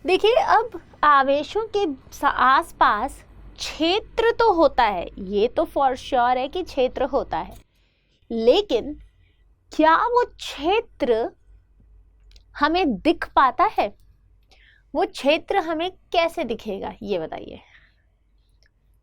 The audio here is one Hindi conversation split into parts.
देखिए, अब आवेशों के आसपास क्षेत्र तो होता है, ये तो फॉर श्योर है कि क्षेत्र होता है, लेकिन क्या वो क्षेत्र हमें दिख पाता है? वो क्षेत्र हमें कैसे दिखेगा ये बताइए।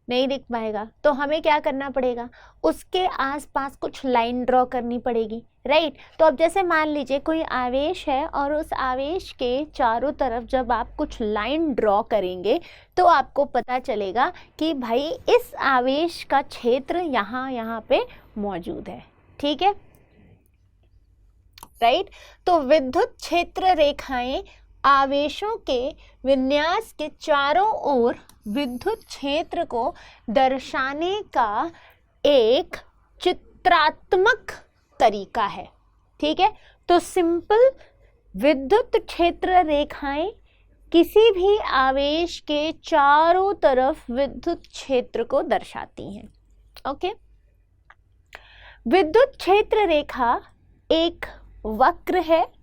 नहीं दिख पाएगा, तो हमें क्या करना पड़ेगा? उसके आसपास कुछ लाइन ड्रॉ करनी पड़ेगी, राइट। तो अब जैसे मान लीजिए कोई आवेश है और उस आवेश के चारों तरफ जब आप कुछ लाइन ड्रॉ करेंगे तो आपको पता चलेगा कि भाई इस आवेश का क्षेत्र यहाँ पे मौजूद है, ठीक है, राइट। तो विद्युत क्षेत्र रेखाएं आवेशों के विन्यास के चारों ओर विद्युत क्षेत्र को दर्शाने का एक चित्रात्मक तरीका है, ठीक है। तो सिंपल विद्युत क्षेत्र रेखाएं किसी भी आवेश के चारों तरफ विद्युत क्षेत्र को दर्शाती हैं, ओके। विद्युत क्षेत्र रेखा एक वक्र है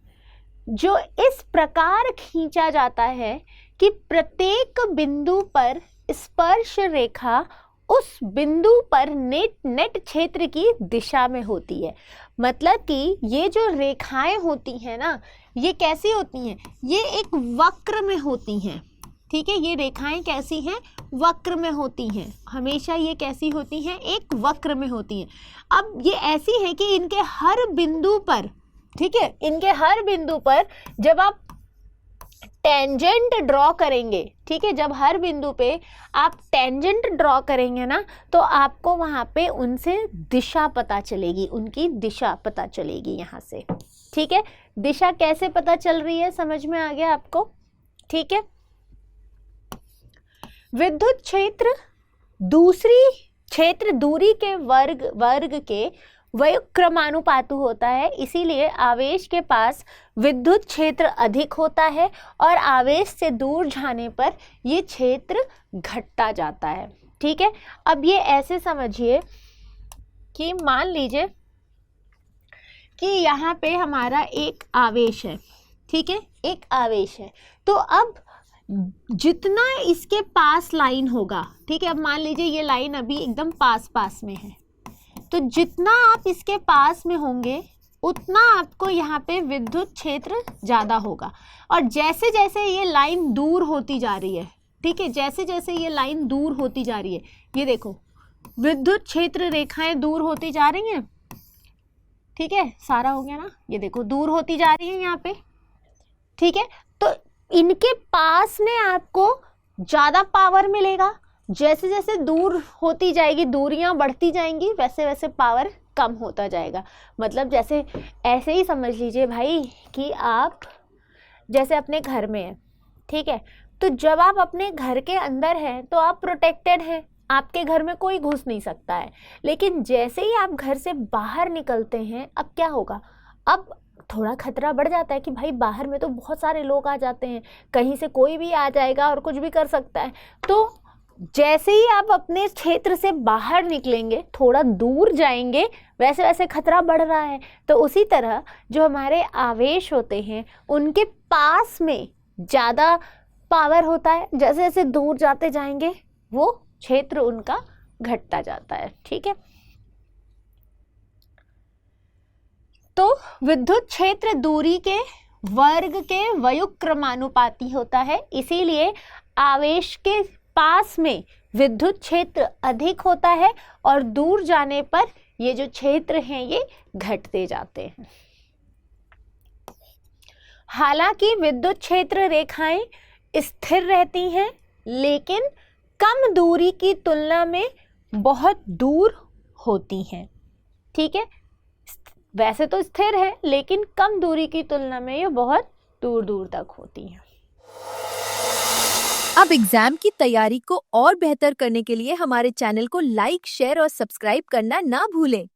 जो इस प्रकार खींचा जाता है कि प्रत्येक बिंदु पर स्पर्श रेखा उस बिंदु पर नेट क्षेत्र की दिशा में होती है। मतलब कि ये जो रेखाएं होती हैं ना, ये कैसी होती हैं? ये एक वक्र में होती हैं, ठीक है। ये रेखाएं कैसी हैं? वक्र में होती हैं। हमेशा ये कैसी होती हैं? एक वक्र में होती हैं। अब ये ऐसी है कि इनके हर बिंदु पर, ठीक है, इनके हर बिंदु पर जब आप टेंजेंट ड्रॉ करेंगे, ठीक है, जब हर बिंदु पे आप टेंजेंट ड्रॉ करेंगे ना, तो आपको वहां पे उनसे दिशा पता चलेगी, उनकी दिशा पता चलेगी यहाँ से, ठीक है। दिशा कैसे पता चल रही है, समझ में आ गया आपको? ठीक है। विद्युत क्षेत्र दूरी के वर्ग के व्युत्क्रमानुपाती होता है, इसीलिए आवेश के पास विद्युत क्षेत्र अधिक होता है और आवेश से दूर जाने पर ये क्षेत्र घटता जाता है, ठीक है। अब ये ऐसे समझिए कि मान लीजिए कि यहाँ पे हमारा एक आवेश है, ठीक है, एक आवेश है। तो अब जितना इसके पास लाइन होगा, ठीक है, अब मान लीजिए ये लाइन अभी एकदम पास में है, तो जितना आप इसके पास में होंगे उतना आपको यहाँ पे विद्युत क्षेत्र ज़्यादा होगा। और जैसे जैसे ये लाइन दूर होती जा रही है, ठीक है, जैसे जैसे ये लाइन दूर होती जा रही है, ये देखो विद्युत क्षेत्र रेखाएं दूर होती जा रही हैं, ठीक है, सारा हो गया ना, ये देखो दूर होती जा रही है यहाँ पे, ठीक है। तो इनके पास में आपको ज़्यादा पावर मिलेगा, जैसे जैसे दूर होती जाएगी, दूरियां बढ़ती जाएंगी, वैसे वैसे पावर कम होता जाएगा। मतलब जैसे ऐसे ही समझ लीजिए भाई कि आप जैसे अपने घर में हैं, ठीक है, तो जब आप अपने घर के अंदर हैं तो आप प्रोटेक्टेड हैं, आपके घर में कोई घुस नहीं सकता है। लेकिन जैसे ही आप घर से बाहर निकलते हैं, अब क्या होगा? अब थोड़ा खतरा बढ़ जाता है कि भाई बाहर में तो बहुत सारे लोग आ जाते हैं, कहीं से कोई भी आ जाएगा और कुछ भी कर सकता है। तो जैसे ही आप अपने क्षेत्र से बाहर निकलेंगे, थोड़ा दूर जाएंगे, वैसे वैसे खतरा बढ़ रहा है। तो उसी तरह जो हमारे आवेश होते हैं उनके पास में ज़्यादा पावर होता है, जैसे जैसे दूर जाते जाएंगे वो क्षेत्र उनका घटता जाता है, ठीक है। तो विद्युत क्षेत्र दूरी के वर्ग के व्युत्क्रमानुपाती होता है, इसीलिए आवेश के पास में विद्युत क्षेत्र अधिक होता है और दूर जाने पर ये जो क्षेत्र हैं ये घटते जाते हैं। हालांकि विद्युत क्षेत्र रेखाएं स्थिर रहती हैं, लेकिन कम दूरी की तुलना में बहुत दूर होती हैं, ठीक है। वैसे तो स्थिर है, लेकिन कम दूरी की तुलना में ये बहुत दूर दूर तक होती हैं। अब एग्जाम की तैयारी को और बेहतर करने के लिए हमारे चैनल को लाइक, शेयर और सब्सक्राइब करना ना भूलें।